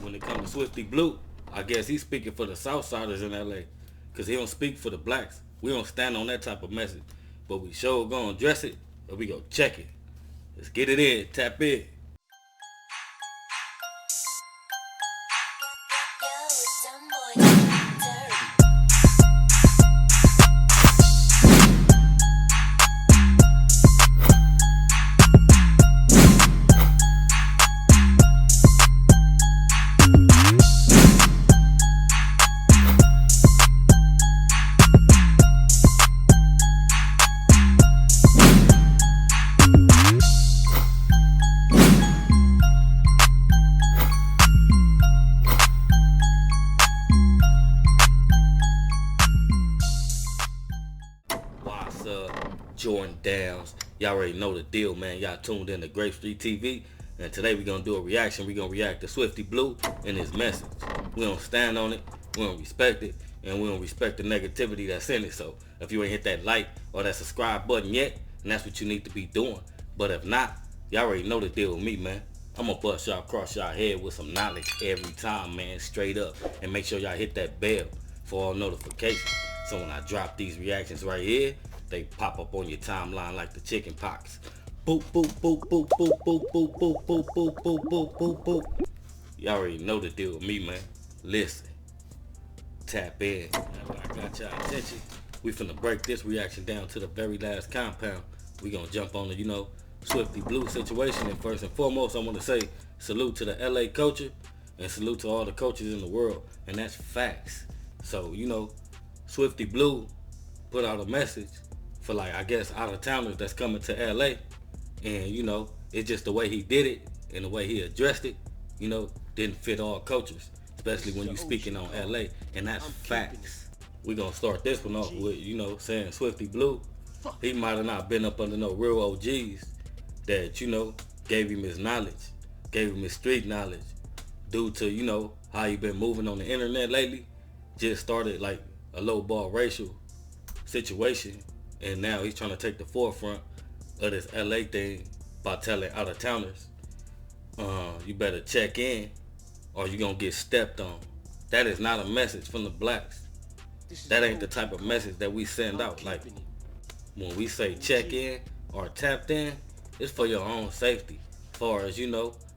when it comes to Swifty Blue, I guess he's speaking for the Southsiders in LA. Cause he don't speak for the blacks. We don't stand on that type of message. But we sure gonna address it, or we go check it. Let's get it in, tap in. Jordan Downs. Y'all already know the deal, man. Y'all tuned in to Grape Street TV, and today we're gonna do a reaction. We're gonna react to Swifty Blue and his message. We don't stand on it, we don't respect it, and we don't respect the negativity that's in it. So if you ain't hit that like or that subscribe button yet, and that's what you need to be doing. But if not, y'all already know the deal with me, man. I'm gonna bust y'all across y'all head with some knowledge every time, man, straight up. And make sure y'all hit that bell for all notifications. So when I drop these reactions right here, they pop up on your timeline like the chicken pox. Boop, boop, boop, boop, boop, boop, boop, boop, boop, boop, boop, boop, boop, boop. Y'all already know the deal with me, man. Listen, tap in. Now that I got y'all attention, we finna break this reaction down to the very last compound. We gonna jump on the, Swifty Blue situation. And first and foremost, I wanna say salute to the LA culture and salute to all the coaches in the world. And that's facts. So, Swifty Blue put out a message for, like, I guess out-of-towners that's coming to LA, and it's just the way he did it and the way he addressed it, didn't fit all cultures, especially when you're speaking on LA, and that's facts. We gonna start this one off with, saying Swifty Blue, he might have not been up under no real OGs that, gave him his knowledge, gave him his street knowledge, due to, how he been moving on the internet lately. Just started like a low ball racial situation, and now he's trying to take the forefront of this LA thing by telling out-of-towners, you better check in or you're gonna get stepped on. That is not a message from the blacks. That ain't the type of message that we send out. Like, when we say check in or tapped in, it's for your own safety. As far as,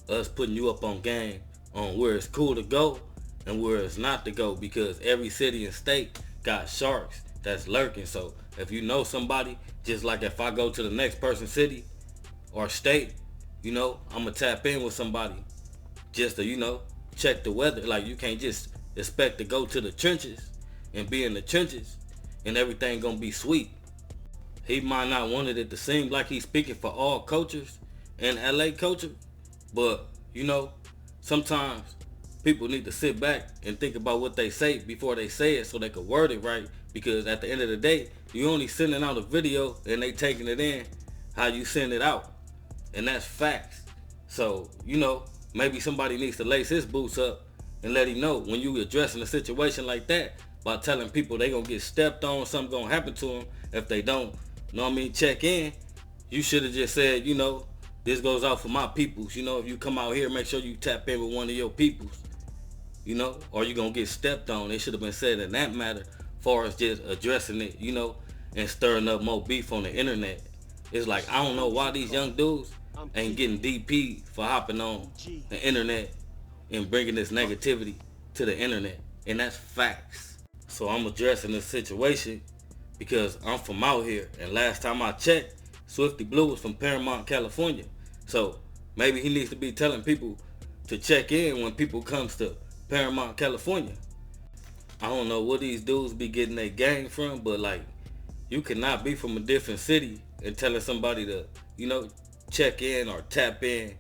us putting you up on game on where it's cool to go and where it's not to go, because every city and state got sharks that's lurking. So if you know somebody, just like if I go to the next person's city or state, I'm gonna tap in with somebody just to, check the weather. Like, you can't just expect to go to the trenches and be in the trenches and everything gonna be sweet. He might not wanted it to seem like he's speaking for all cultures and LA culture, but sometimes people need to sit back and think about what they say before they say it, so they can word it right. Because at the end of the day, you only sending out a video and they taking it in how you send it out, and that's facts. So maybe somebody needs to lace his boots up and let him know when you addressing a situation like that by telling people they gonna get stepped on, something gonna happen to them if they don't, check in. You should have just said, this goes out for my peoples. If you come out here, make sure you tap in with one of your peoples, or you gonna get stepped on. They should have been said in that matter, far as just addressing it, and stirring up more beef on the internet. It's like, I don't know why these young dudes ain't getting DP for hopping on the internet and bringing this negativity to the internet, and that's facts. So I'm addressing this situation because I'm from out here, and last time I checked, Swifty Blue was from Paramount, California. So maybe he needs to be telling people to check in when people comes to Paramount, California. I don't know where these dudes be getting their gang from, but like, you cannot be from a different city and telling somebody to, check in or tap in,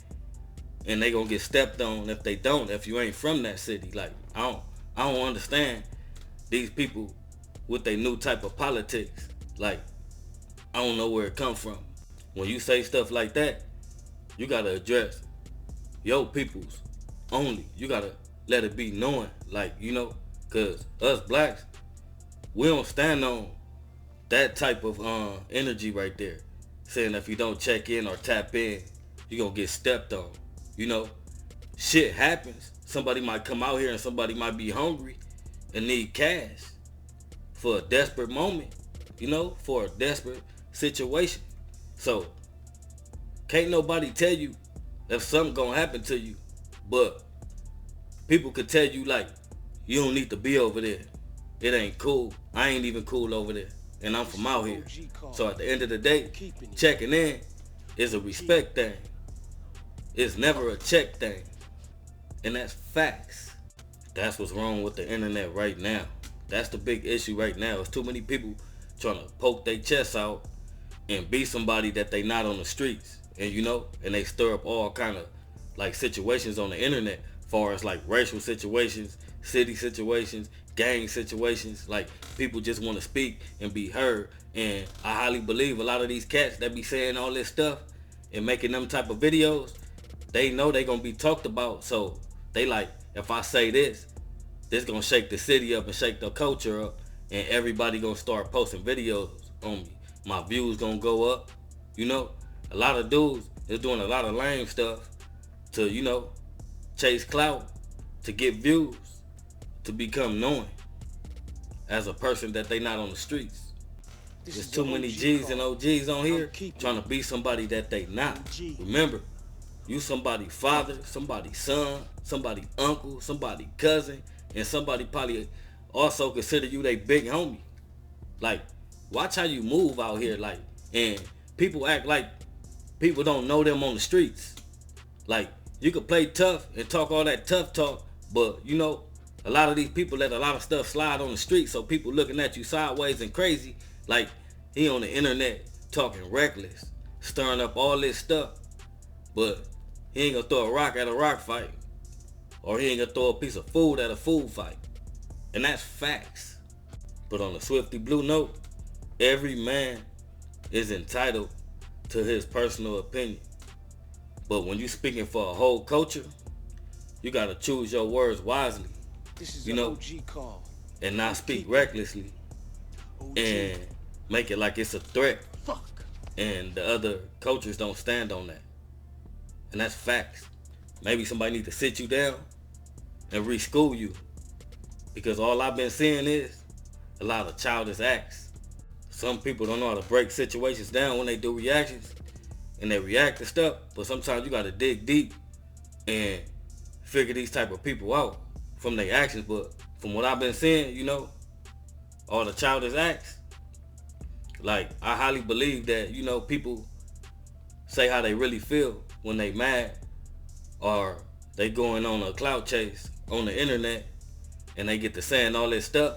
and they gonna get stepped on if they don't, if you ain't from that city. Like, I don't understand these people with their new type of politics. Like, I don't know where it come from. When you say stuff like that, you gotta address your peoples only. You gotta let it be known, like, cause us blacks, we don't stand on that type of energy right there, saying if you don't check in or tap in, you gonna get stepped on. Shit happens. somebody might come out here and somebody might be hungry and need cash for a desperate moment, you know, for a desperate situation. So can't nobody tell you if something gonna happen to you, but people could tell you like, you don't need to be over there. It ain't cool. I ain't even cool over there. And I'm from out here. So at the end of the day, checking in is a respect thing. It's never a check thing. And that's facts. That's what's wrong with the internet right now. That's the big issue right now. There's too many people trying to poke their chests out and be somebody that they not on the streets. And you know, and they stir up all kind of like situations on the internet, far as like racial situations, city situations, gang situations. Like people just want to speak and be heard. And I highly believe a lot of these cats that be saying all this stuff and making them type of videos, they know they gonna be talked about. So they like, if I say this gonna shake the city up and shake the culture up, and everybody gonna start posting videos on me. My views gonna go up. You know, a lot of dudes is doing a lot of lame stuff to, you know, chase clout, to get views, to become known as a person that they not on the streets. There's too many G's and OGs on here trying to be somebody that they not. Remember, you somebody father, somebody son, somebody uncle, somebody cousin, and somebody probably also consider you they big homie. Like, watch how you move out here. Like, and people act like people don't know them on the streets. Like, you could play tough and talk all that tough talk, but you know, a lot of these people let a lot of stuff slide on the street, so people looking at you sideways and crazy, like he on the internet talking reckless, stirring up all this stuff, but he ain't gonna throw a rock at a rock fight, or he ain't gonna throw a piece of food at a food fight. And that's facts. But on the Swifty Blue note, every man is entitled to his personal opinion. But when you speaking for a whole culture, you gotta choose your words wisely. This is you know, OG call. And not speak recklessly and make it like it's a threat. Fuck. And the other cultures don't stand on that. And that's facts. Maybe somebody need to sit you down and reschool you, because all I've been seeing is a lot of childish acts. Some people don't know how to break situations down when they do reactions, and they react to stuff, but sometimes you gotta dig deep and figure these type of people out from their actions. But from what I've been seeing, you know, all the childish acts, like I highly believe that, you know, people say how they really feel when they mad, or they going on a clout chase on the internet and they get to saying all this stuff.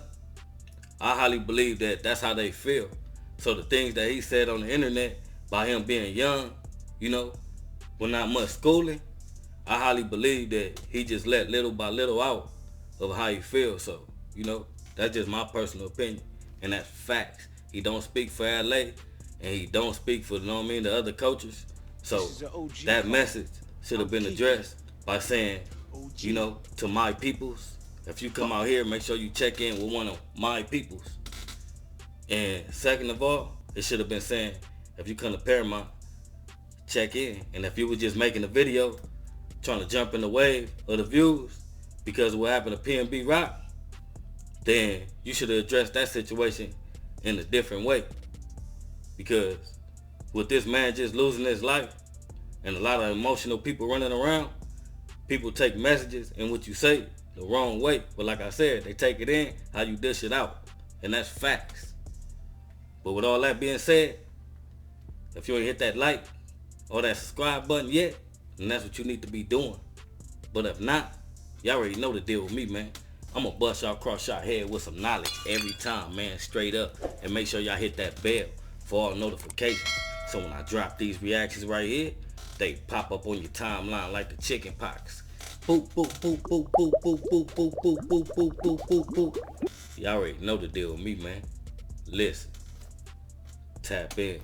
I highly believe that that's how they feel. So the things that he said on the internet by him being young, you know, with not much schooling, I highly believe that he just let little by little out of how he feels. So, you know, that's just my personal opinion, and that's facts. He don't speak for LA, and he don't speak for, you know what I mean, the other coaches. So that message should have been addressed by saying, you know, to my peoples, if you come out here, make sure you check in with one of my peoples. And second of all, it should have been saying, if you come to Paramount, check in. And if you were just making a video trying to jump in the wave of the views because of what happened to PNB Rock, then you should have addressed that situation in a different way. Because with this man just losing his life and a lot of emotional people running around, people take messages and what you say the wrong way. But like I said, they take it in how you dish it out. And that's facts. But with all that being said, if you ain't hit that like or that subscribe button yet, then that's what you need to be doing. But if not, y'all already know the deal with me, man. I'm gonna bust y'all across y'all head with some knowledge every time, man, straight up. And make sure y'all hit that bell for all notifications. So when I drop these reactions right here, they pop up on your timeline like the chicken pox. Boop, boop, boop, boop, boop, boop, boop, boop, boop, boop, boop, boop, boop, boop. Y'all already know the deal with me, man. Listen, tap in.